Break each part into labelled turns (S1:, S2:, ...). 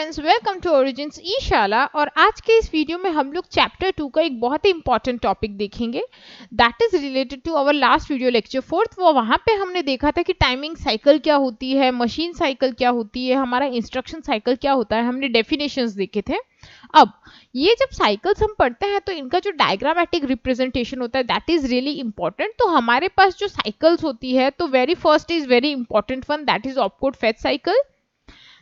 S1: Friends, welcome to origins ई शाला। और आज के इस वीडियो में हम लोग चैप्टर 2 का एक बहुत ही इंपॉर्टेंट टॉपिक देखेंगे that is related to our last video lecture 4th। वो वहाँ पे हमने देखा था कि टाइमिंग साइकिल क्या होती है, मशीन साइकिल क्या होती है, हमारा इंस्ट्रक्शन साइकिल क्या होता है, हमने डेफिनेशंस देखे थे। अब ये जब साइकिल्स हम पढ़ते हैं तो इनका जो डायग्रामेटिक रिप्रेजेंटेशन होता है दैट इज रियली इंपॉर्टेंट। तो हमारे पास जो साइकिल्स होती है तो very first is very important one, that is opcode fetch cycle,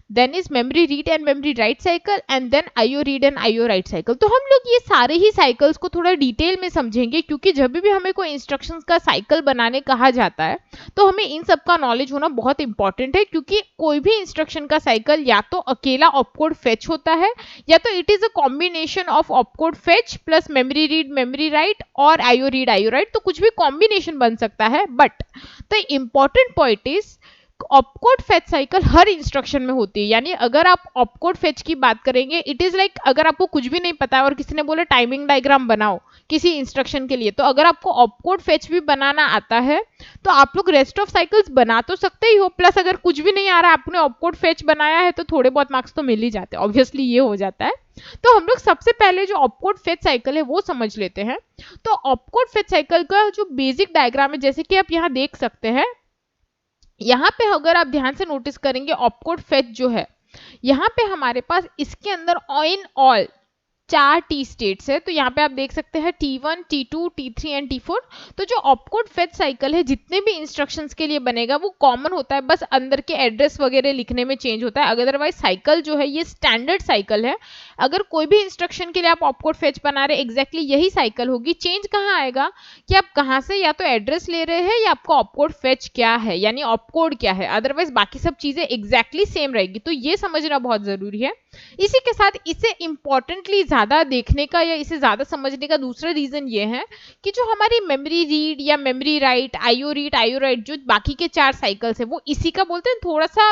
S1: then is memory read and memory write cycle, and then IO read and IO write cycle। तो हम लोग ये सारे ही साइकिल्स को थोड़ा डिटेल में समझेंगे, क्योंकि जब भी हमें कोई इंस्ट्रक्शंस का साइकिल बनाने कहा जाता है तो हमें इन सब का नॉलेज होना बहुत इंपॉर्टेंट है। क्योंकि कोई भी इंस्ट्रक्शन का साइकिल या तो अकेला ऑपकोड फेच होता है या तो it is a combination of opcode fetch plus memory read memory write और IO रीड IO राइट। तो कुछ भी कॉम्बिनेशन बन सकता है, but the important point is opcode fetch cycle her instruction में होती है। यानी अगर आप ऑपकोड फेच की बात करेंगे, इट इज लाइक अगर आपको कुछ भी नहीं पता है और किसी ने बोला टाइमिंग डायग्राम बनाओ किसी इंस्ट्रक्शन के लिए, तो अगर आपको ऑपकोड फेच भी बनाना आता है तो आप लोग रेस्ट ऑफ साइकिल्स बना तो सकते ही हो, प्लस अगर कुछ भी नहीं आ रहा आपने ऑपकोड फेच बनाया है तो थोड़े बहुत मार्क्स तो मिल ही जाते हैं, ऑब्वियसली ये हो जाता है। तो हम लोग सबसे पहले जो ऑपकोड फेच साइकिल है वो समझ लेते हैं। तो ऑपकोड फेच साइकिल का जो बेसिक डायग्राम है, जैसे कि आप यहाँ देख सकते हैं, यहाँ पे अगर आप ध्यान से नोटिस करेंगे ऑपकोड फेच जो है, यहाँ पे हमारे पास इसके अंदर इन ऑल 4 टी स्टेट्स है। तो यहाँ पे आप देख सकते हैं T1, T2, T3 and T4। तो जो ऑपकोड फेच साइकिल है जितने भी इंस्ट्रक्शंस के लिए बनेगा वो कॉमन होता है, बस अंदर के एड्रेस वगैरह लिखने में चेंज होता है। अदरवाइज साइकिल जो है ये स्टैंडर्ड साइकिल है। अगर कोई भी इंस्ट्रक्शन के लिए आप ऑपकोड फेच बना रहे एग्जैक्टली यही साइकिल होगी। चेंज कहाँ आएगा कि आप कहाँ से या तो एड्रेस ले रहे हैं या आपको ऑपकोड फेच क्या है यानी ऑपकोड क्या है, अदरवाइज बाकी सब चीजें एग्जैक्टली सेम रहेगी। तो ये समझना बहुत जरूरी है। इसी के साथ इसे इंपॉर्टेंटली ज्यादा देखने का या इसे ज्यादा समझने का दूसरा रीजन ये है कि जो हमारी मेमोरी रीड या memory write, IO read IO right, जो बाकी के 4 साइकिल्स है वो इसी का बोलते हैं थोड़ा सा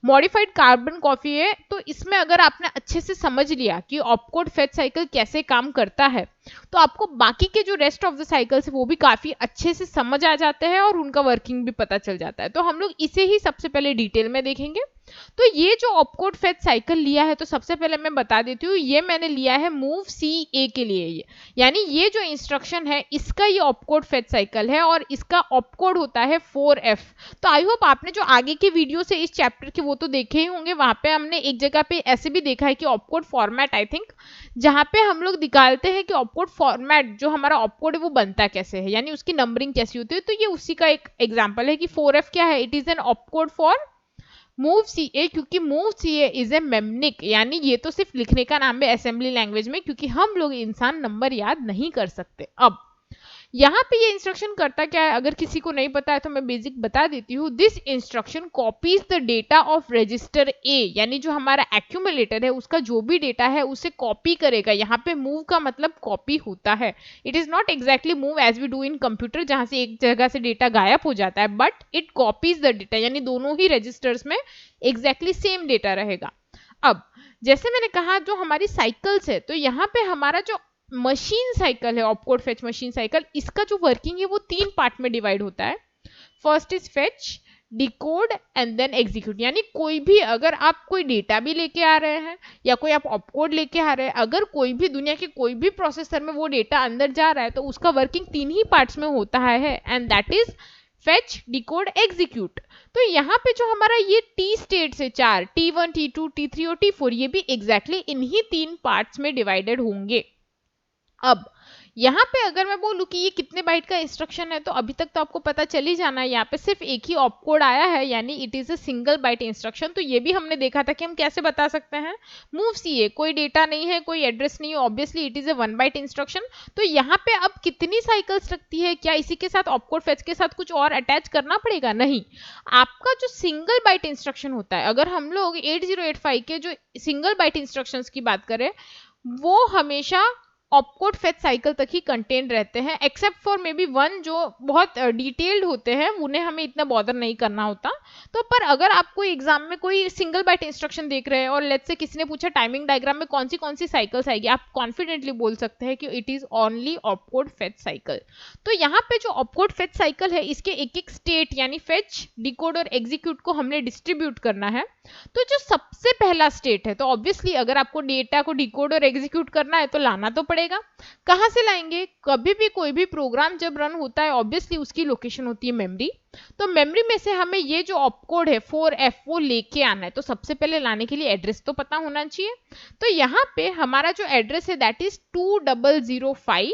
S1: मॉडिफाइड कार्बन कॉपी है। तो इसमें अगर आपने अच्छे से समझ लिया कि ऑपकोड फेच साइकिल कैसे काम करता है तो आपको बाकी के जो रेस्ट ऑफ द साइकिल्स है वो भी काफी अच्छे से समझ आ जाते हैं और उनका वर्किंग भी पता चल जाता है। तो हम लोग इसे ही सबसे पहले डिटेल में देखेंगे। तो ये जो ऑपकोड फेच साइकिल लिया है तो सबसे पहले मैं बता देती हूँ, ये मैंने लिया है मूव CA के लिए। ये यानी ये जो इंस्ट्रक्शन है इसका ये ऑपकोड फेच साइकिल है और इसका ऑपकोड होता है 4F। तो आई होप आपने जो आगे के वीडियो से इस चैप्टर के वो तो देखे ही होंगे। वहां पे हमने एक जगह पे ऐसे भी देखा है कि ऑपकोड फॉर्मेट, आई थिंक, जहां पे हम लोग निकालते हैं कि ऑपकोड फॉर्मेट जो हमारा ऑपकोड है वो बनता कैसे है, यानी उसकी नंबरिंग कैसी होती है। तो ये उसी का एक एग्जांपल है कि 4F क्या है, it is an opcode for move CA। क्योंकि मूव CA इज ए मेमनिक, यानी ये तो सिर्फ लिखने का नाम है असेंबली लैंग्वेज में, क्योंकि हम लोग इंसान नंबर याद नहीं कर सकते। अब यहाँ पे ये इंस्ट्रक्शन करता क्या है, अगर किसी को नहीं पता है तो मैं बेसिक बता देती हूँ। This instruction copies the data of register A, यानी जो हमारा एक्यूमुलेटर है उसका जो भी डेटा है उसे कॉपी करेगा। यहाँ पे मूव का मतलब कॉपी होता है। It is not exactly move as we do in computer जहां से एक जगह से डेटा गायब हो जाता है, but it copies the data, यानी दोनों ही रजिस्टर्स में एग्जैक्टली सेम डेटा रहेगा। अब जैसे मैंने कहा जो हमारी साइकिल्स है, तो यहाँ पे हमारा जो मशीन साइकिल है ऑपकोड फेच मशीन साइकिल, इसका जो वर्किंग है वो 3 पार्ट में डिवाइड होता है। First is fetch, decode and then execute. यानी कोई भी अगर आप कोई डेटा भी लेके आ रहे हैं या कोई आप ऑपकोड लेके आ रहे हैं, अगर कोई भी दुनिया के कोई भी प्रोसेसर में वो डेटा अंदर जा रहा है तो उसका वर्किंग 3 ही पार्ट्स में होता है, and that is fetch, decode, execute. तो यहाँ पे जो हमारा ये टी स्टेट्स है 4, T1, T2, T3 और T4, ये भी एग्जैक्टली इन्हीं 3 पार्ट्स में डिवाइडेड होंगे। अब यहाँ पे अगर मैं बोलूँ कि ये कितने बाइट का इंस्ट्रक्शन है, तो अभी तक तो आपको पता चल ही जाना है। यहाँ पे सिर्फ एक ही ऑपकोड आया है, यानी it is a single byte instruction. तो ये भी हमने देखा था कि हम कैसे बता सकते हैं, मूव CA, कोई डेटा नहीं है, कोई एड्रेस नहीं है, obviously it is a 1 byte instruction. तो यहाँ पे अब कितनी साइकिल्स रखती है, क्या इसी के साथ ऑपकोड फेच के साथ कुछ और अटैच करना पड़ेगा? नहीं, आपका जो सिंगल बाइट इंस्ट्रक्शन होता है, अगर हम लोग 8085 के जो सिंगल बाइट इंस्ट्रक्शंस की बात करें, वो हमेशा ऑपकोड फेच साइकिल तक ही कंटेन रहते हैं, except for may be one जो बहुत डिटेल्ड होते हैं, उन्हें हमें इतना बॉदर नहीं करना होता। तो पर अगर आपको एग्जाम में कोई सिंगल बाइट इंस्ट्रक्शन देख रहे हैं और लेट्स से किसी ने पूछा टाइमिंग डायग्राम में कौन सी साइकिल्स आएगी, आप कॉन्फिडेंटली बोल सकते हैं कि it is only opcode fetch cycle. तो यहाँ पे जो ऑपकोड फेच साइकिल है, इसके एक एक स्टेट यानी फेच, डिकोड और एग्जीक्यूट को हमने डिस्ट्रीब्यूट करना है। तो जो सबसे पहला स्टेट है, तो ऑब्वियसली अगर आपको डेटा को डिकोड और एग्जीक्यूट करना है तो लाना तो पड़ेगा। कहां से लाएंगे? कभी भी कोई भी प्रोग्राम जब रन होता है, ऑब्वियसली उसकी लोकेशन होती है मेमोरी। तो मेमोरी में से हमें ये जो ऑपकोड है 4F वो लेके आना है। तो सबसे पहले लाने के लिए एड्रेस तो पता होना चाहिए। तो यहाँ पे हमारा जो एड्रेस है दैट इज 2005।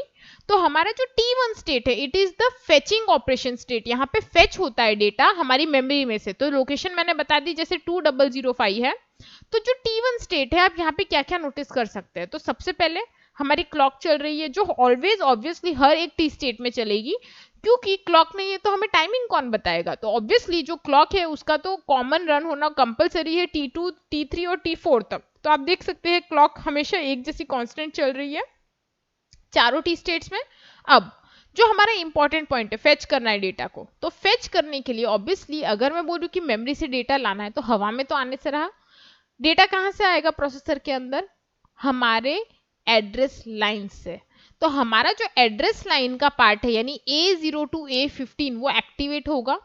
S1: तो हमारा जो T1 स्टेट है, it is the fetching operation state. यहाँ पे फेच होता है डेटा हमारी मेमोरी में से। तो लोकेशन मैंने बता दी, जैसे 2005 है। तो जो T1 स्टेट है, आप यहाँ पे क्या क्या नोटिस कर सकते हैं? तो सबसे पहले हमारी क्लॉक चल रही है, जो ऑलवेज ऑब्वियसली हर एक टी स्टेट में चलेगी, क्योंकि क्लॉक नहीं है तो हमें टाइमिंग कौन बताएगा। तो ऑब्वियसली जो क्लॉक है उसका तो कॉमन रन होना कंपलसरी है T2, T3 और T4 तक। तो आप देख सकते हैं क्लॉक हमेशा एक जैसी कांस्टेंट चल रही है चारों टी स्टेट्स में। अब जो हमारा इंपॉर्टेंट पॉइंट है, फेच करना है डेटा को। तो फेच करने के लिए ऑब्वियसली अगर मैं बोलूं कि मेमोरी से डेटा लाना है, तो हवा में तो आने से रहा, डेटा कहां से आएगा प्रोसेसर के अंदर? हमारे एड्रेस लाइन से। तो हमारा जो एड्रेस लाइन का पार्ट है यानी A0 to A15 वो एक्टिवेट होगा।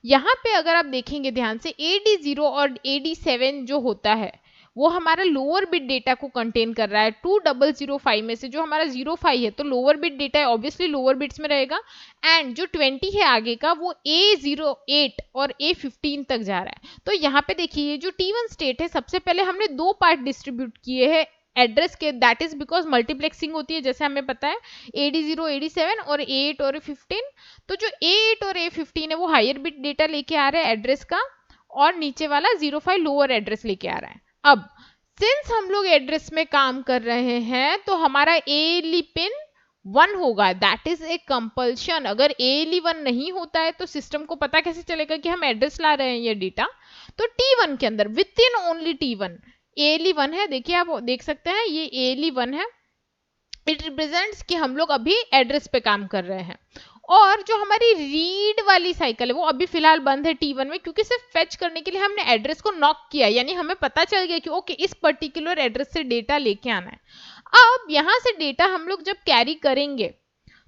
S1: यहाँ पे अगर आप देखेंगे ध्यान से, AD0 और AD7 जो होता है वो हमारा लोअर बिट डेटा को कंटेन कर रहा है। 2005 में से जो हमारा 05 है तो लोअर बिट डेटा है, ऑब्वियसली लोअर बिट्स में रहेगा। एंड जो 20 है आगे का वो A08 और A15 तक जा रहा है। तो यहाँ पे देखिए जो T1 स्टेट है, सबसे पहले हमने दो पार्ट डिस्ट्रीब्यूट किए हैं एड्रेस के, दैट इज बिकॉज मल्टीप्लेक्सिंग होती है जैसे हमें पता है, AD0 AD7 और A8 और A15। तो जो A8 और A15 है वो हायर बिट डेटा लेके आ रहा है एड्रेस का, और नीचे वाला 05 लोअर एड्रेस लेके आ रहा है। अब सिंस हम लोग एड्रेस में काम कर रहे हैं तो हमारा ALE पिन 1 होगा, दैट इज ए कंपल्शन। अगर ALE 1 नहीं होता है तो सिस्टम को पता कैसे चलेगा कि हम एड्रेस ला रहे हैं ये डेटा? तो T1 के अंदर with in only T1 ALE 1 है, देखिए आप देख सकते हैं ये ALE 1 है। इट रिप्रेजेंट्स कि हम लोग अभी एड्रेस पे काम कर रहे हैं। और जो हमारी रीड वाली साइकिल है वो अभी फिलहाल बंद है T1 में, क्योंकि सिर्फ फेच करने के लिए हमने एड्रेस को नॉक किया, यानी हमें पता चल गया कि ओके इस पर्टिकुलर एड्रेस से डेटा लेके आना है। अब यहां से डेटा हम लोग जब कैरी करेंगे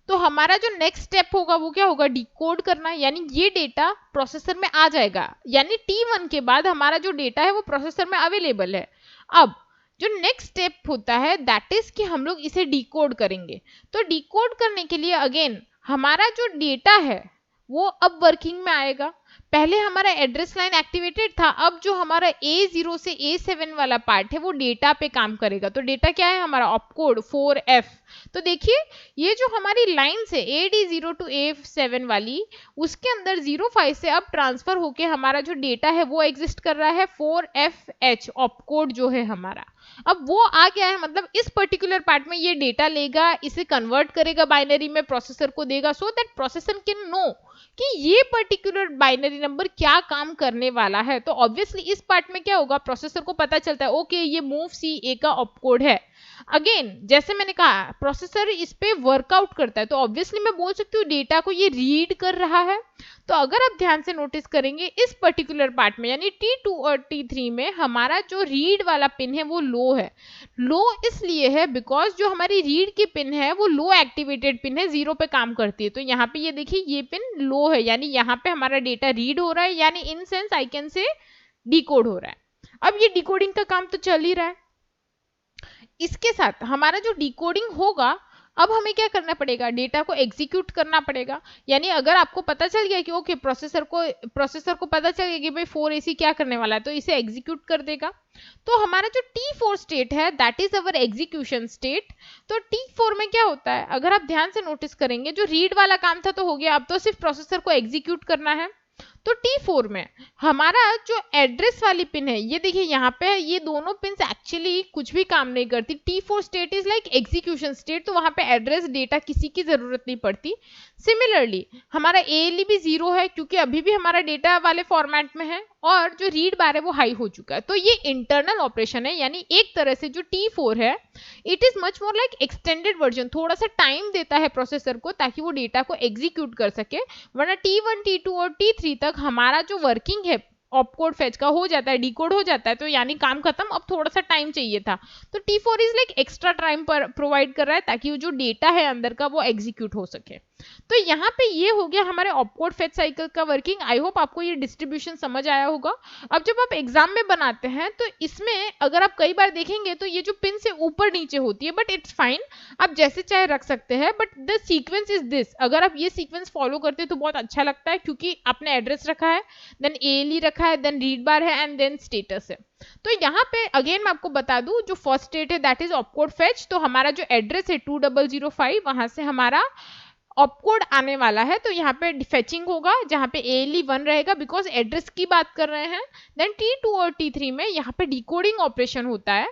S1: तो हमारा जो नेक्स्ट स्टेप होगा वो क्या होगा? डिकोड करना, यानी ये डेटा प्रोसेसर में आ जाएगा, यानी T1 के बाद हमारा जो डेटा है वो प्रोसेसर में अवेलेबल है। अब जो नेक्स्ट स्टेप होता है दैट इज कि हम लोग इसे डिकोड करेंगे। तो डिकोड करने के लिए अगेन हमारा जो डेटा है वो अब वर्किंग में आएगा। पहले हमारा एड्रेस लाइन एक्टिवेटेड था, अब जो हमारा A0 से A7 वाला पार्ट है वो डेटा पे काम करेगा। तो डेटा क्या है हमारा? Opcode 4F। तो देखिए ये जो हमारी लाइन से AD0 to A7 वाली, उसके अंदर 05 से अब ट्रांसफर होके हमारा जो डेटा है वो एग्जिस्ट कर रहा है 4FH ऑपकोड जो है हमारा। अब वो आ गया है, मतलब इस पर्टिकुलर पार्ट में ये डेटा लेगा, इसे कन्वर्ट करेगा बाइनरी में, प्रोसेसर को देगा, so that processor can know कि ये पर्टिकुलर बाइनरी नंबर क्या काम करने वाला है। तो ऑब्वियसली इस पार्ट में क्या होगा? प्रोसेसर को पता चलता है ओके ये मूव CA का ऑपकोड है। अगेन जैसे मैंने कहा प्रोसेसर इस पे वर्कआउट करता है, तो ऑब्वियसली मैं बोल सकती हूँ डेटा को ये रीड कर रहा है। तो अगर आप ध्यान से नोटिस करेंगे इस पर्टिकुलर पार्ट में यानी T2 और T3 में हमारा जो रीड वाला पिन है वो लो है। लो इसलिए है बिकॉज जो हमारी रीड की पिन है वो लो एक्टिवेटेड पिन है, 0 पे काम करती है। तो यहाँ पे ये देखिए ये पिन लो है, यानी यहाँ पे हमारा डेटा रीड हो रहा है, यानी in sense I can say decode हो रहा है। अब ये डिकोडिंग का काम तो चल ही रहा है, इसके साथ हमारा जो डिकोडिंग होगा अब हमें क्या करना पड़ेगा? डेटा को एग्जीक्यूट करना पड़ेगा। यानी अगर आपको पता चल गया कि ओके प्रोसेसर को पता चल गया कि भाई 4AC क्या करने वाला है, तो इसे एग्जीक्यूट कर देगा। तो हमारा जो T4 स्टेट है that is our execution state. तो T4 में क्या होता है? अगर आप ध्यान से नोटिस करेंगे जो रीड वाला काम था तो हो गया, अब तो सिर्फ प्रोसेसर को एग्जीक्यूट करना है। तो T4 में हमारा जो एड्रेस वाली पिन है, ये देखिए यहाँ पे है, ये दोनों पिन एक्चुअली कुछ भी काम नहीं करती। T4 state is like execution state, तो वहां पे एड्रेस डेटा किसी की जरूरत नहीं पड़ती। सिमिलरली हमारा ALE भी 0 है क्योंकि अभी भी हमारा डेटा वाले फॉर्मेट में है, और जो रीड बार है वो हाई हो चुका है। तो ये इंटरनल ऑपरेशन है, यानी एक तरह से जो T4 है it is much more like extended version, थोड़ा सा टाइम देता है प्रोसेसर को ताकि वो डेटा को एग्जीक्यूट कर सके। वरना T1, T2 और T3 तक हमारा जो वर्किंग है ऑपकोड फेच का हो जाता है, डिकोड हो जाता है, तो यानी काम खत्म, अब थोड़ा सा टाइम चाहिए था। तो T4 is like extra time पर प्रोवाइड कर रहा है ताकि वो जो डेटा है अंदर का वो एग्जीक्यूट हो सके। तो यहाँ पे ये हो गया हमारे ऑपकोड फेच साइकिल का वर्किंग। आई होप आपको ये डिस्ट्रीब्यूशन समझ आया होगा। अब जब आप एग्जाम में बनाते हैं तो इसमें अगर आप कई बार देखेंगे तो ये जो पिन से ऊपर नीचे होती है, बट इट्स फाइन, आप जैसे चाहे रख सकते हैं, but the sequence is this. अगर आप ये सीक्वेंस फॉलो करते हैं तो बहुत अच्छा लगता है, क्योंकि आपने एड्रेस रखा है, देन ALE रखा है, देन रीड बार है, एंड देन स्टेटस है। तो यहाँ पे अगेन मैं आपको बता दूं, जो फर्स्ट स्टेट है दैट इज ऑपकोड फेच। तो हमारा जो एड्रेस है 2005, वहां से हमारा ऑपकोड आने वाला है, तो यहाँ पे फेचिंग होगा जहाँ पे ALE 1 रहेगा, बिकॉज एड्रेस की बात कर रहे हैं। देन T2 और T3 में यहाँ पे डिकोडिंग ऑपरेशन होता है।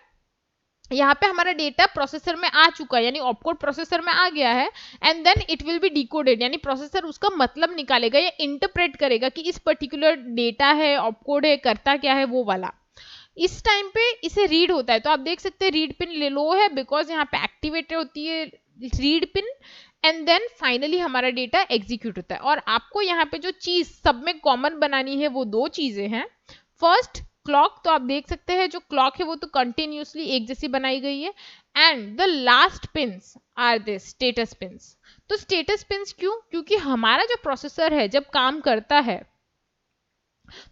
S1: यहाँ पे हमारा डेटा प्रोसेसर में आ चुका है, यानी ऑपकोड प्रोसेसर में आ गया है, and then it will be decoded, यानी प्रोसेसर उसका मतलब निकालेगा या इंटरप्रेट करेगा कि इस पर्टिकुलर डेटा है, ऑपकोड है, करता क्या है वो वाला। इस टाइम पे इसे रीड होता है, तो आप देख सकते हैं रीड पिन लो है बिकॉज यहाँ पे एक्टिवेट होती है read pin, and then finally हमारा डेटा एग्जीक्यूट होता है। और आपको यहाँ पे जो चीज सब में कॉमन बनानी है वो दो चीजें हैं। फर्स्ट क्लॉक, तो आप देख सकते हैं जो क्लॉक है वो तो कंटिन्यूसली एक जैसी बनाई गई है, and the last pins are this status pins. तो स्टेटस पिन्स क्यों? क्योंकि हमारा जो प्रोसेसर है जब काम करता है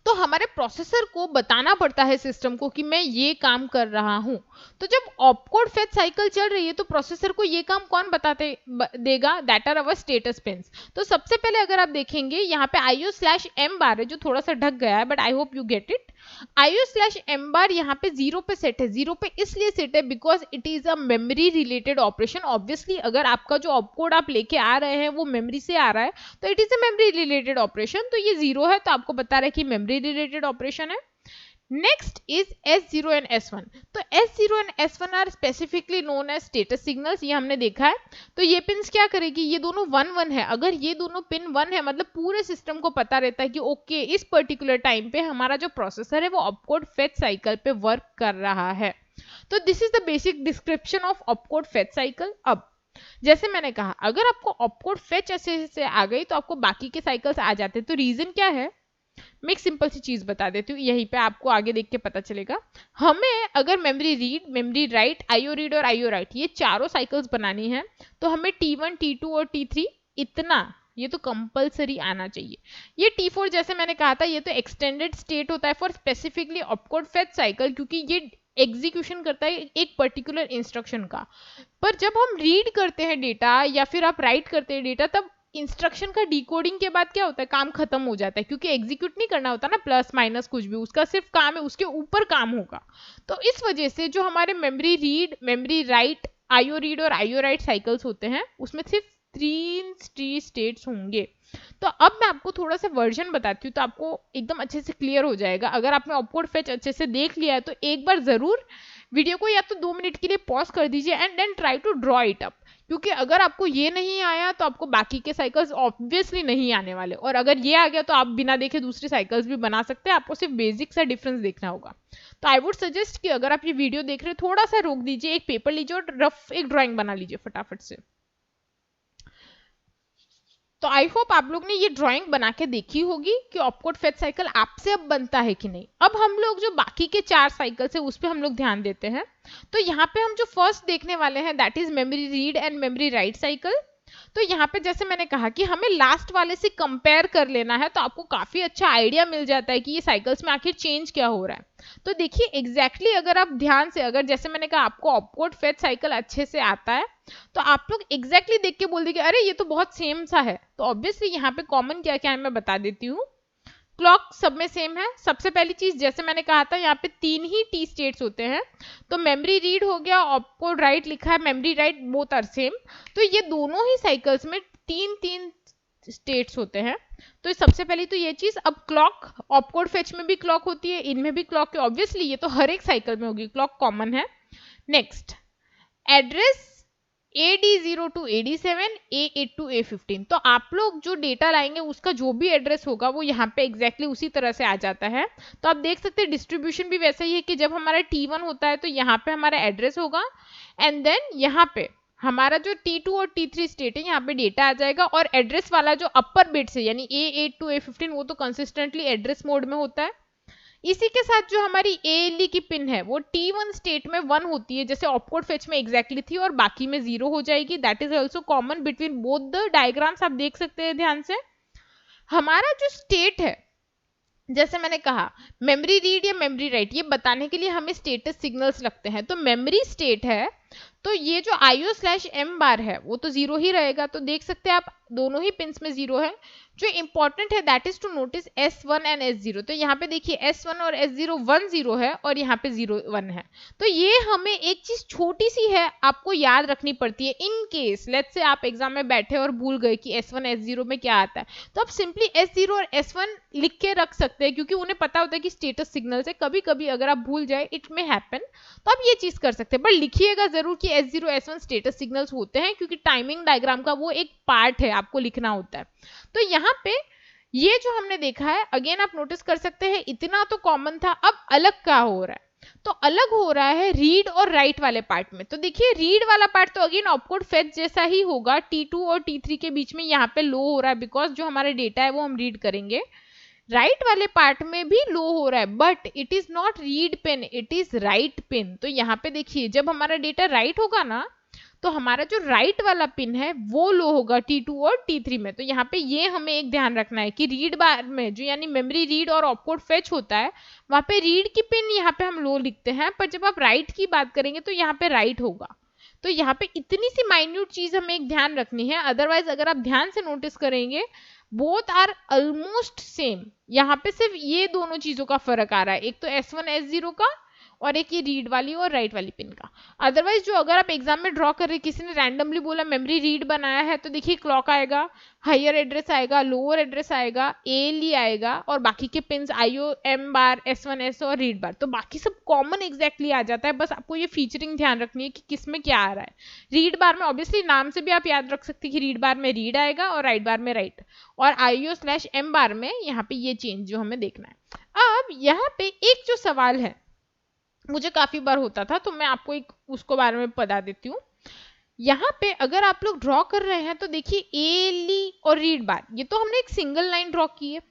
S1: तो हमारे प्रोसेसर को बताना पड़ता है सिस्टम को कि मैं ये काम कर रहा हूं। तो जब ऑपकोड फेच साइकिल चल रही है तो प्रोसेसर को ये काम कौन बताते देगा? That are our status pins. तो सबसे पहले अगर आप देखेंगे यहाँ पे IO/M बार है जो थोड़ा सा ढक गया है, but I hope you get it. IO/M बार यहाँ पे 0 पे सेट है। 0 पे इसलिए सेट है because it is a memory related operation. Obviously अगर आपका जो ऑपकोड आप लेके आ रहे हैं वो मेमोरी से आ रहा है तो it is a memory related operation. तो ये 0 है तो आपको बता रहा है कि मेमोरी रिलेटेड ऑपरेशन है। Next is S0 and S1। तो S0 and S1 are specifically known as status signals, ये हमने देखा है। तो ये पिन्स क्या करेगी? ये दोनों 1-1 है। अगर ये दोनों पिन 1 है मतलब पूरे सिस्टम को पता रहता है कि ओके इस पर्टिकुलर टाइम पे हमारा जो प्रोसेसर है वो ऑपकोड फेच साइकिल पे वर्क कर रहा है। तो this is the basic description of opcode fetch cycle. अब जैसे मैंने कहा अगर आपको ऑपकोड फेच ऐसे से आ गई तो आपको बाकी के साइकिल्स आ जाते। तो रीजन क्या है? मैं एक सिंपल सी चीज बता देती हूँ, यहीं पे आपको आगे देख के पता चलेगा। हमें अगर memory read, memory write, IO read और IO राइट ये चारों साइकिल्स बनानी है तो हमें T1, T2 और T3 इतना ये तो कंपलसरी आना चाहिए। ये T4 जैसे मैंने कहा था ये तो एक्सटेंडेड स्टेट होता है for specifically opcode fetch cycle, क्योंकि ये एग्जीक्यूशन करता है एक पर्टिकुलर इंस्ट्रक्शन का। पर जब हम रीड करते हैं डेटा या फिर आप राइट करते हैं डेटा, तब इंस्ट्रक्शन का डिकोडिंग के बाद क्या होता है? काम खत्म हो जाता है, क्योंकि एग्जीक्यूट नहीं करना होता ना प्लस माइनस कुछ भी, उसका सिर्फ काम है, उसके ऊपर काम होगा। तो इस वजह से जो हमारे memory read, memory write, IO read और IO राइट साइकिल्स होते हैं उसमें सिर्फ 3 स्टेट्स होंगे। तो अब मैं आपको थोड़ा सा वर्जन बताती हूँ तो आपको एकदम अच्छे से क्लियर हो जाएगा। अगर आपने ऑपकोड फेच अच्छे से देख लिया है तो एक बार जरूर वीडियो को या तो 2 मिनट के लिए पॉज कर दीजिए and then try to draw it up, क्योंकि अगर आपको ये नहीं आया तो आपको बाकी के साइकिल्स ऑब्वियसली नहीं आने वाले, और अगर ये आ गया तो आप बिना देखे दूसरी साइकिल्स भी बना सकते हैं। आपको सिर्फ बेसिक सा डिफरेंस देखना होगा। तो आई वुड सजेस्ट कि अगर आप ये वीडियो देख रहे हैं थोड़ा सा रोक दीजिए, एक पेपर लीजिए और रफ एक ड्राइंग बना लीजिए फटाफट से। तो आई होप आप लोग ने ये ड्राइंग बना के देखी होगी कि ऑपकोड फेच साइकिल आपसे अब बनता है कि नहीं। अब हम लोग जो बाकी के 4 साइकिल्स है उस पर हम लोग ध्यान देते हैं। तो यहाँ पे हम जो फर्स्ट देखने वाले हैं that is memory read and memory write cycle. तो यहाँ पे जैसे मैंने कहा कि हमें लास्ट वाले से कंपेयर कर लेना है, तो आपको काफी अच्छा आइडिया मिल जाता है कि ये साइकिल्स में आखिर चेंज क्या हो रहा है। तो देखिए एग्जैक्टली अगर आप ध्यान से, अगर जैसे मैंने कहा आपको ऑपकोड फेच साइकिल अच्छे से आता है तो आप लोग एग्जैक्टली देख के बोल देंगे अरे ये तो बहुत सेम सा है। तो ऑब्वियसली यहाँ पे कॉमन क्या क्या है मैं बता देती हूँ। क्लॉक सब में सेम है। सबसे पहली चीज जैसे मैंने कहा था यहाँ पे 3 ही T स्टेट्स होते हैं। तो मेमोरी रीड हो गया, ऑपकोड राइट लिखा है, memory write, both are same. तो ये दोनों ही साइकिल्स में 3 स्टेट्स होते हैं। तो सबसे पहले तो ये चीज, अब क्लॉक ऑपकोड फेच में भी क्लॉक होती है, इनमें भी क्लॉक है, ऑब्वियसली ये तो हर एक साइकिल में होगी, क्लॉक कॉमन है। Next address AD0 to AD7, A8 to A15। तो आप लोग जो डेटा लाएंगे उसका जो भी एड्रेस होगा वो यहाँ पे एग्जैक्टली उसी तरह से आ जाता है। तो आप देख सकते हैं डिस्ट्रीब्यूशन भी वैसा ही है कि जब हमारा T1 होता है तो यहाँ पे हमारा एड्रेस होगा, एंड देन यहाँ पे हमारा जो T2 और T3 स्टेट है यहाँ पे डेटा आ जाएगा, और एड्रेस वाला जो अपर बिट्स है यानी A8 टू A15 वो तो कंसिस्टेंटली एड्रेस मोड में होता है। इसी के साथ जो हमारी ALE की पिन है वो T1 स्टेट में 1 होती है, जैसे ऑपकोड फेच में एग्जैक्टली थी, और बाकी में 0 हो जाएगी। That is also common between both the diagrams, आप देख सकते हैं ध्यान से। हमारा जो स्टेट है, जैसे मैंने कहा मेमोरी रीड या मेमोरी राइट, ये बताने के लिए हमें स्टेटस सिग्नल्स लगते हैं। तो मेमोरी स्टेट है तो ये जो IO/M बार है वो तो 0 ही रहेगा, तो देख सकते हैं आप दोनों ही पिंस में 0 है। जो इंपॉर्टेंट है that is to notice S1 and S0। तो यहाँ पे देखिए S1 और S0 1 0 है और यहाँ पे 0 1 है। तो ये हमें एक चीज छोटी सी है आपको याद रखनी पड़ती है, इन केस लेट्स से आप एग्जाम में बैठे और भूल गए कि S1 S0 में क्या आता है, तो आप सिंपली S0 और S1 लिख के रख सकते हैं, क्योंकि उन्हें पता होता है कि स्टेटस सिग्नल से कभी कभी अगर आप भूल जाए, इट मे हैपन, तो आप ये चीज कर सकते हैं। पर लिखिएगा जरूर कि S0 S1 स्टेटस सिग्नल्स होते हैं, क्योंकि टाइमिंग डायग्राम का वो एक पार्ट है, आपको लिखना होता है। तो यहाँ पे ये जो हमने देखा है, अगेन आप नोटिस कर सकते हैं इतना तो कॉमन था। अब अलग क्या हो रहा है, तो अलग हो रहा है रीड और राइट वाले पार्ट में। तो देखिए रीड वाला पार्ट तो अगेन ऑपकोड फेच जैसा ही होगा, T2 और T3 के बीच में यहाँ पे लो हो रहा है, बिकॉज जो हमारा डेटा है वो हम रीड करेंगे। राइट वाले पार्ट में भी लो हो रहा है, but it is not read pin, it is right pin. तो यहाँ पे देखिए जब हमारा डेटा राइट होगा ना, तो हमारा जो राइट वाला पिन है वो लो होगा T2 और T3 में। तो यहाँ पे ये हमें एक ध्यान रखना है कि रीड बार में जो यानी मेमोरी रीड और ऑपकोड फेच होता है, वहां पे रीड की पिन यहाँ पे हम लो लिखते हैं, पर जब आप राइट की बात करेंगे तो यहाँ पे राइट होगा। तो यहाँ पे इतनी सी माइन्यूट चीज हमें एक ध्यान रखनी है, अदरवाइज अगर आप ध्यान से नोटिस करेंगे बोथ आर ऑलमोस्ट सेम। यहाँ पे सिर्फ ये दोनों चीजों का फर्क आ रहा है, एक तो S1 S0 का और एक ये रीड वाली और राइट वाली पिन का। अदरवाइज जो अगर आप एग्जाम में ड्रॉ कर रहे, किसी ने रैंडमली बोला मेमोरी रीड बनाया है, तो देखिए क्लॉक आएगा, हायर एड्रेस आएगा, लोअर एड्रेस आएगा, ALE आएगा, और बाकी के पिन्स IO/M बार, S1 S और रीड बार, तो बाकी सब कॉमन एग्जैक्टली आ जाता है। बस आपको ये फीचरिंग ध्यान रखनी है कि किस में क्या आ रहा है। रीड बार में ऑब्वियसली नाम से भी आप याद रख सकते हैं कि रीड बार में रीड आएगा और राइट बार में राइट, और IO/M बार में यहाँ पे ये चेंज जो हमें देखना है। अब यहाँ पे एक जो सवाल है मुझे काफी बार होता था, तो मैं आपको एक उसको बारे में बता देती हूँ। यहाँ पे अगर आप लोग ड्रॉ कर रहे हैं तो देखिए ALE और रीड बार, ये तो हमने एक सिंगल लाइन ड्रॉ की है,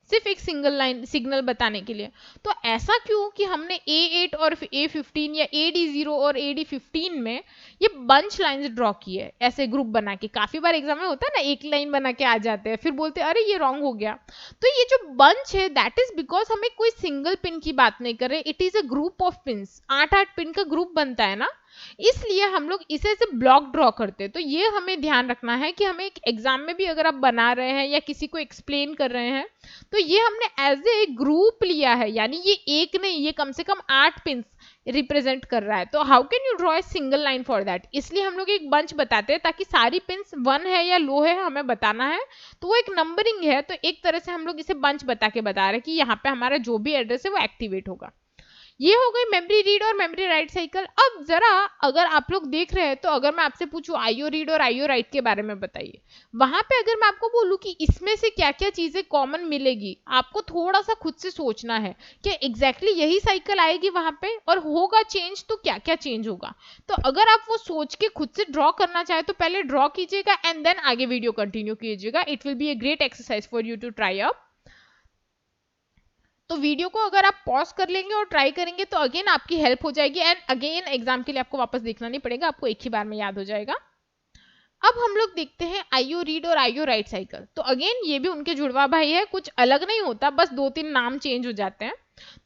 S1: सिर्फ एक सिंगल लाइन सिग्नल बताने के लिए। तो ऐसा क्यों कि हमने A8 और A15 या AD0 और AD15 में ये बंच लाइंस ड्रॉ की है, ऐसे ग्रुप बना के। काफी बार एग्जाम में होता है ना, एक लाइन बना के आ जाते हैं, फिर बोलते हैं अरे ये रॉन्ग हो गया। तो ये जो बंच है दैट इज बिकॉज हमें कोई सिंगल पिन की बात नहीं कर रहे, it is a group of pins. 8 pin का ग्रुप बनता है ना, इसलिए हम लोग इसे से ब्लॉक ड्रॉ करते हैं। तो ये हमें ध्यान रखना है कि हमें एक एग्जाम में भी अगर आप बना रहे हैं या किसी को एक्सप्लेन कर रहे हैं, तो ये हमने एज ए ग्रुप लिया है, यानी ये एक नहीं, ये कम से कम 8 पिंस रिप्रेजेंट कर रहा है। तो how can you draw a single line for that, इसलिए हम लोग एक बंच बताते हैं ताकि सारी पिंस 1 है या लो है हमें बताना है। तो वो एक नंबरिंग है, तो एक तरह से हम लोग इसे बंच बता के बता रहे हैं कि यहाँ पे हमारा जो भी एड्रेस है वो एक्टिवेट होगा। ये हो गई मेमोरी रीड और मेमोरी राइट साइकिल। अब जरा अगर आप लोग देख रहे हैं तो अगर मैं आपसे पूछूं IO रीड और IO राइट के बारे में बताइए, वहां पे अगर मैं आपको बोलूं कि इसमें से क्या क्या चीजें कॉमन मिलेगी, आपको थोड़ा सा खुद से सोचना है कि एग्जैक्टली यही साइकिल आएगी वहां पे, और होगा चेंज तो क्या क्या चेंज होगा। तो अगर आप वो सोच के खुद से ड्रॉ करना चाहे तो पहले ड्रॉ कीजिएगा एंड देन आगे वीडियो कंटिन्यू कीजिएगा। It will be a great exercise for you to try up. तो वीडियो को अगर आप पॉज कर लेंगे और ट्राई करेंगे तो अगेन आपकी हेल्प हो जाएगी, एंड अगेन एग्जाम के लिए आपको वापस देखना नहीं पड़ेगा, आपको एक ही बार में याद हो जाएगा। अब हम लोग देखते हैं IO रीड और IO राइट साइकिल। तो अगेन ये भी उनके जुड़वा भाई है, कुछ अलग नहीं होता, बस 2-3 नाम चेंज हो जाते हैं।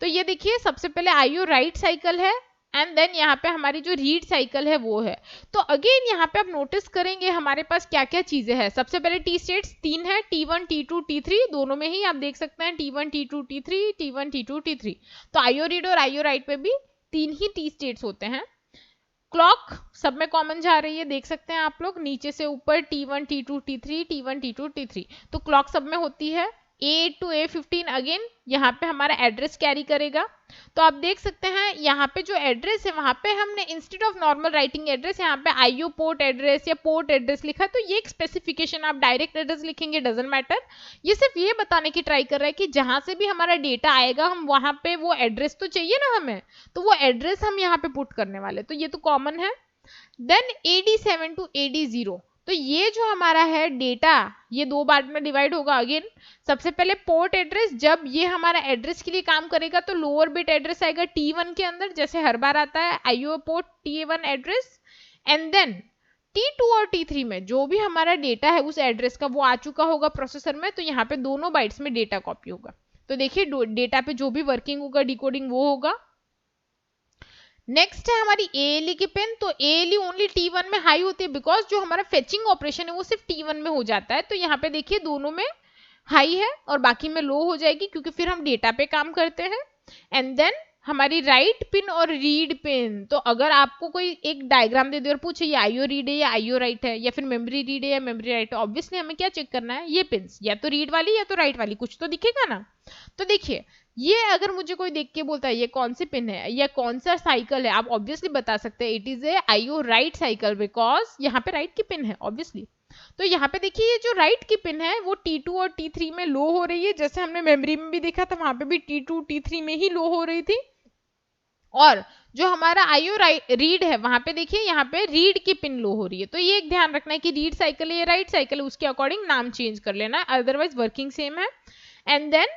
S1: तो ये देखिए सबसे पहले IO राइट साइकिल है, एंड देन यहाँ पे हमारी जो रीड साइकिल है वो है। तो अगेन यहाँ पे आप नोटिस करेंगे हमारे पास क्या क्या चीजें हैं। सबसे पहले टी स्टेट्स 3 है, T1 T2 T3, दोनों में ही आप देख सकते हैं T1 T2 T3, T1 T2 T3। तो IO रीड और IO राइट पे भी 3 ही टी स्टेट्स होते हैं। क्लॉक सब में कॉमन जा रही है, देख सकते हैं आप लोग नीचे से ऊपर T1 T2 T3 T1 T2 T3, तो क्लॉक सब में होती है। A to A15 अगेन यहाँ पे हमारा एड्रेस कैरी करेगा। तो आप देख सकते हैं यहाँ पे जो एड्रेस है वहां पे हमने instead of normal writing address यहाँ पे IO पोर्ट एड्रेस या पोर्ट एड्रेस लिखा, तो ये एक स्पेसिफिकेशन, आप डायरेक्ट एड्रेस लिखेंगे डजंट मैटर। ये सिर्फ ये बताने की ट्राई कर रहा है कि जहां से भी हमारा डेटा आएगा हम वहां पे वो एड्रेस तो चाहिए ना हमें, तो वो एड्रेस हम यहाँ पे पुट करने वाले, तो ये तो कॉमन है। देन AD7 टू AD0, तो ये जो हमारा है डेटा ये दो बार में डिवाइड होगा अगेन। सबसे पहले पोर्ट एड्रेस, जब ये हमारा एड्रेस के लिए काम करेगा तो लोअर बिट एड्रेस आएगा T1 के अंदर, जैसे हर बार आता है IO port T1 address. And then T2 और T3 में जो भी हमारा डेटा है उस एड्रेस का वो आ चुका होगा प्रोसेसर में, तो यहाँ पे दोनों बाइट्स में डेटा कॉपी होगा। तो देखिए डेटा पे जो भी वर्किंग होगा डिकोडिंग वो होगा। नेक्स्ट है हमारी ALE की पिन, तो ALE ओनली T1 में हाई होती है बिकॉज जो हमारा फेचिंग ऑपरेशन है वो सिर्फ T1 में हो जाता है, तो यहाँ पे देखिए दोनों में हाई है और बाकी में लो हो जाएगी क्योंकि फिर हम डेटा पे काम करते हैं। एंड देन हमारी राइट पिन और रीड पिन, तो अगर आपको कोई एक डायग्राम दे दे और पूछे ये IO रीड है या IO राइट है या फिर मेमोरी रीड है या मेमोरी राइट है, ऑब्वियसली हमें क्या चेक करना है, ये पिन्स या तो रीड वाली या तो राइट वाली, कुछ तो दिखेगा ना। तो देखिए ये अगर मुझे कोई देख के बोलता है ये कौन सी पिन है या कौन सा साइकिल है, आप ऑब्वियसली बता सकते हैं it is a IO right cycle because यहाँ पे राइट की पिन है ऑब्वियसली। तो यहाँ पे देखिए ये जो राइट की पिन है वो T2 और T3 में लो हो रही है, जैसे हमने मेमोरी में भी देखा था वहां पे भी T2 T3 में ही लो हो रही थी। और जो हमारा IO रीड है वहां पे देखिए यहाँ पे रीड की पिन लो हो रही है, तो ये एक ध्यान रखना है कि रीड साइकिल है या राइट साइकिल है, उसके अकॉर्डिंग नाम चेंज कर लेना है, अदरवाइज वर्किंग सेम है। And then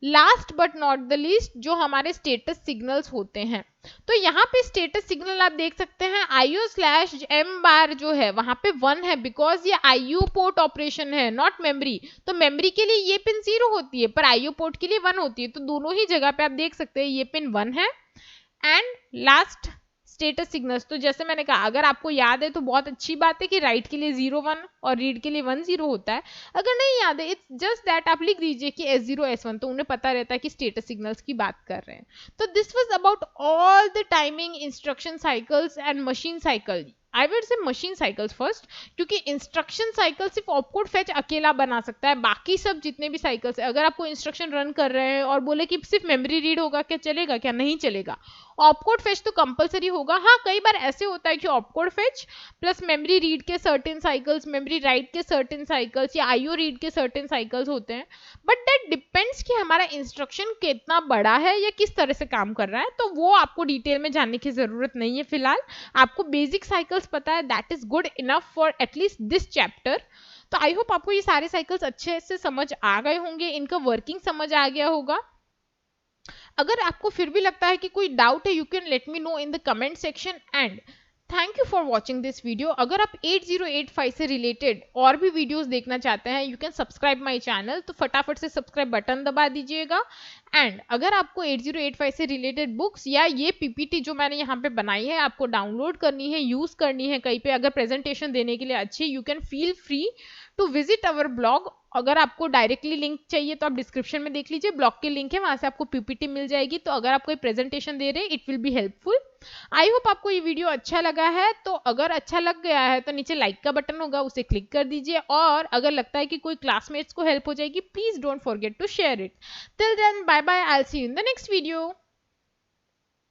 S1: last but not the least जो हमारे स्टेटस सिग्नल्स होते हैं, तो यहाँ पे स्टेटस सिग्नल आप देख सकते हैं IO/M बार जो है वहां पे 1 है बिकॉज ये IO पोर्ट ऑपरेशन है नॉट मेमोरी, तो मेमोरी के लिए ये पिन 0 होती है पर IO पोर्ट के लिए 1 होती है, तो दोनों ही जगह पे आप देख सकते हैं ये पिन 1 है। एंड लास्ट स्टेटस सिग्नल्स, तो जैसे मैंने कहा अगर आपको याद है तो बहुत अच्छी बात है कि राइट के लिए 0 1 और रीड के लिए 1 0 होता है, अगर नहीं याद है इट्स जस्ट दैट आप लिख दीजिए कि S0 S1, तो उन्हें पता रहता है कि स्टेटस सिग्नल्स की बात कर रहे हैं। तो this was about all the timing instruction cycles and machine cycle. I would say machine cycles first, क्योंकि इंस्ट्रक्शन साइकिल सिर्फ ऑपकोड फेच अकेला बना सकता है, बाकी सब जितने भी साइकिल्स है अगर आपको इंस्ट्रक्शन रन कर रहे हैं और बोले कि सिर्फ मेमोरी रीड होगा क्या चलेगा, क्या नहीं चलेगा, ऑपकोड फेच तो कंपलसरी होगा। हाँ कई बार ऐसे होता है कि opcode fetch plus memory read के सर्टेन साइकिल्स, मेमोरी राइट के सर्टेन साइकिल्स या IO रीड के सर्टेन साइकिल्स होते हैं, बट दैट डिपेंड्स कि हमारा इंस्ट्रक्शन कितना बड़ा है या किस तरह से काम कर रहा है, तो वो आपको डिटेल में जानने की जरूरत नहीं है फिलहाल, आपको बेसिक साइकिल्स पता है, that is good enough for at least this chapter. तो आई होप आपको ये सारे साइकिल्स अच्छे से समझ आ गए होंगे, इनका वर्किंग समझ आ गया होगा। अगर आपको फिर भी लगता है कि कोई डाउट है you can let me know in the comment section. And thank you for watching this video. अगर आप 8085 से रिलेटेड और भी वीडियोस देखना चाहते हैं you can subscribe my channel, तो फटाफट से सब्सक्राइब बटन दबा दीजिएगा। एंड अगर आपको 8085 से रिलेटेड बुक्स या ये PPT जो मैंने यहाँ पे बनाई है आपको डाउनलोड करनी है, यूज करनी है कहीं पे अगर प्रेजेंटेशन देने के लिए अच्छी, you can feel free to visit our blog. अगर आपको डायरेक्टली लिंक चाहिए तो आप डिस्क्रिप्शन में देख लीजिए, ब्लॉग की लिंक है, वहां से आपको PPT मिल जाएगी, तो अगर आप कोई प्रेजेंटेशन दे रहे हैं it will be helpful. I hope आपको ये वीडियो अच्छा लगा है, तो अगर अच्छा लग गया है तो नीचे लाइक का बटन होगा उसे क्लिक कर दीजिए, और अगर लगता है कि कोई क्लासमेट्स को हेल्प हो जाएगी please don't forget to share it. Till then bye bye, I will see you in the next video.